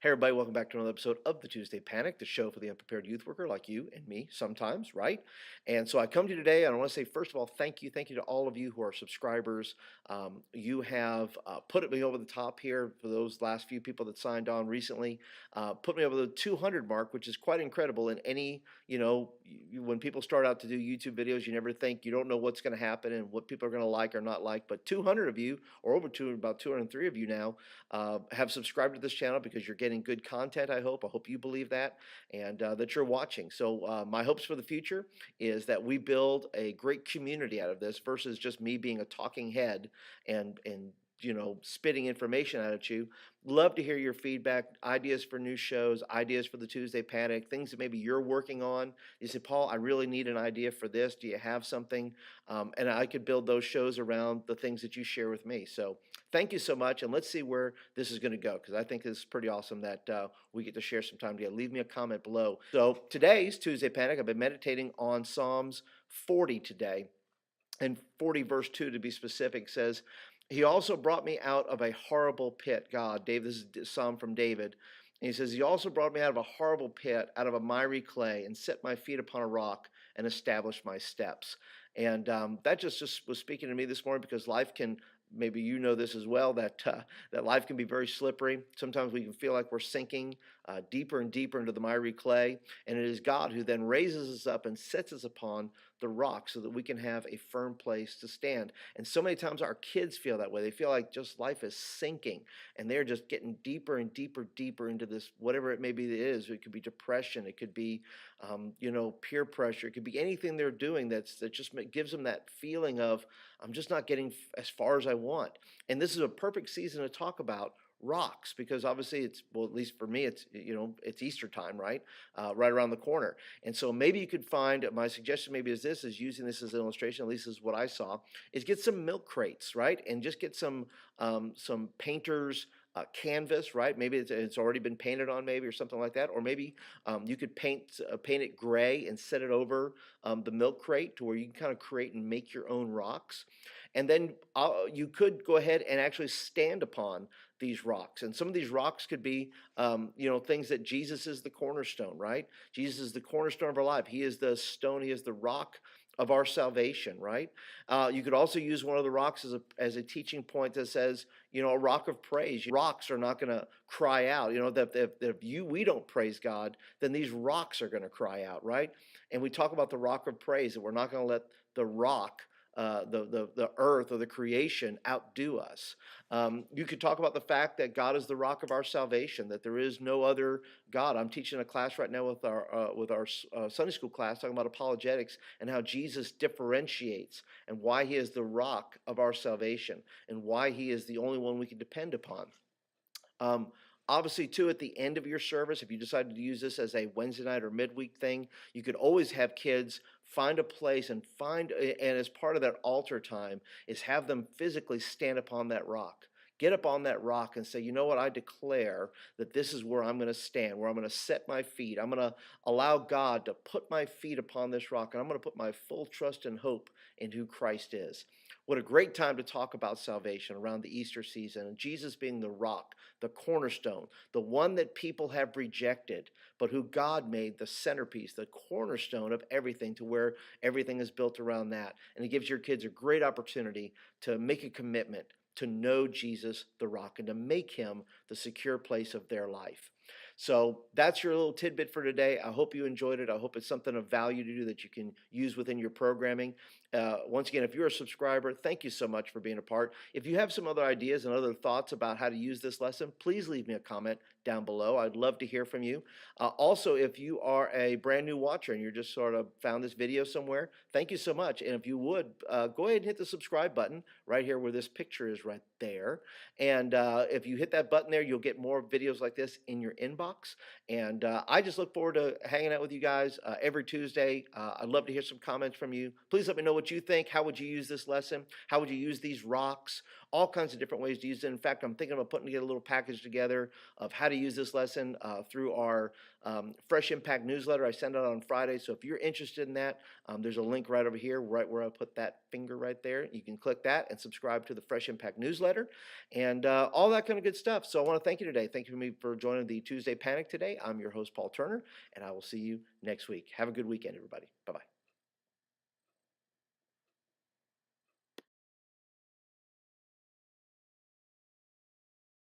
Hey, everybody, welcome back to another episode of the Tuesday Panic, the show for the unprepared youth worker like you and me sometimes, right? And so I come to you today, and I want to say, first of all, thank you. Thank you to all of you who are subscribers. You have put me over the top here for those last few people that signed on recently. Put me over the 200 mark, which is quite incredible. In any, when people start out to do YouTube videos, you never think, you don't know what's going to happen and what people are going to like or not like. But 200 of you, or over about 203 of you now, have subscribed to this channel because you're getting good content, I hope. I hope you believe that and that you're watching. So my hopes for the future is that we build a great community out of this versus just me being a talking head and spitting information out at you. Love to hear your feedback, ideas for new shows, ideas for the Tuesday Panic, things that maybe you're working on. You say, Paul, I really need an idea for this. Do you have something? And I could build those shows around the things that you share with me. So thank you so much, and let's see where this is going to go, because I think this is pretty awesome that we get to share some time together. Leave me a comment below. So today's Tuesday Panic, I've been meditating on Psalms 40 today, and 40 verse 2 to be specific says, he also brought me out of a horrible pit. God, David, this is a psalm from David. And he says, he also brought me out of a horrible pit, out of a miry clay, and set my feet upon a rock and established my steps. And that just was speaking to me this morning, because life can, maybe you know this as well, that life can be very slippery. Sometimes we can feel like we're sinking deeper and deeper into the miry clay. And it is God who then raises us up and sets us upon the rock so that we can have a firm place to stand. And so many times our kids feel that way. They feel like just life is sinking, and they're just getting deeper and deeper into this, whatever it may be it is. It could be depression. It could be, peer pressure. It could be anything they're doing that just gives them that feeling of, I'm just not getting as far as I want. And this is a perfect season to talk about rocks, because obviously at least for me, it's Easter time, right? Right around the corner. And so maybe you could find, my suggestion maybe is using this as an illustration, at least is what I saw, is get some milk crates, right? And just get some painter's canvas, right? Maybe it's already been painted on, maybe, or something like that. Or maybe you could paint it gray and set it over the milk crate to where you can kind of create and make your own rocks. And then you could go ahead and actually stand upon these rocks. And some of these rocks could be, things that Jesus is the cornerstone, right? Jesus is the cornerstone of our life. He is the stone. He is the rock of our salvation, right? You could also use one of the rocks as a teaching point that says, a rock of praise. Rocks are not going to cry out. That if we don't praise God, then these rocks are going to cry out, right? And we talk about the rock of praise, that we're not going to let the rock, the earth or the creation outdo us. You could talk about the fact that God is the rock of our salvation, that there is no other God. I'm teaching a class right now with our Sunday school class, talking about apologetics and how Jesus differentiates and why he is the rock of our salvation and why he is the only one we can depend upon. Obviously, too, at the end of your service, if you decided to use this as a Wednesday night or midweek thing, you could always have kids find a place and as part of that altar time is have them physically stand upon that rock. Get up on that rock and say, you know what, I declare that this is where I'm going to stand, where I'm going to set my feet. I'm going to allow God to put my feet upon this rock, and I'm going to put my full trust and hope in who Christ is. What a great time to talk about salvation around the Easter season, and Jesus being the rock, the cornerstone, the one that people have rejected, but who God made the centerpiece, the cornerstone of everything, to where everything is built around that. And it gives your kids a great opportunity to make a commitment to know Jesus, the rock, and to make him the secure place of their life. So that's your little tidbit for today. I hope you enjoyed it. I hope it's something of value to you that you can use within your programming. Once again, if you're a subscriber, thank you so much for being a part. If you have some other ideas and other thoughts about how to use this lesson, please leave me a comment down below. I'd love to hear from you. Also, if you are a brand new watcher and you're just sort of found this video somewhere, thank you so much. And if you would, go ahead and hit the subscribe button right here where this picture is right there. And if you hit that button there, you'll get more videos like this in your inbox. And I just look forward to hanging out with you guys every Tuesday. I'd love to hear some comments from you. Please let me know what you think. How would you use this lesson? How would you use these rocks? all kinds of different ways to use it. In fact, I'm thinking about putting together a little package together of how to use this lesson through our Fresh Impact newsletter I send out on Friday. So if you're interested in that, there's a link right over here, right where I put that finger right there. You can click that and subscribe to the Fresh Impact newsletter and all that kind of good stuff. So I want to thank you today. Thank you for joining the Tuesday Panic today. I'm your host, Paul Turner, and I will see you next week. Have a good weekend, everybody. Bye-bye.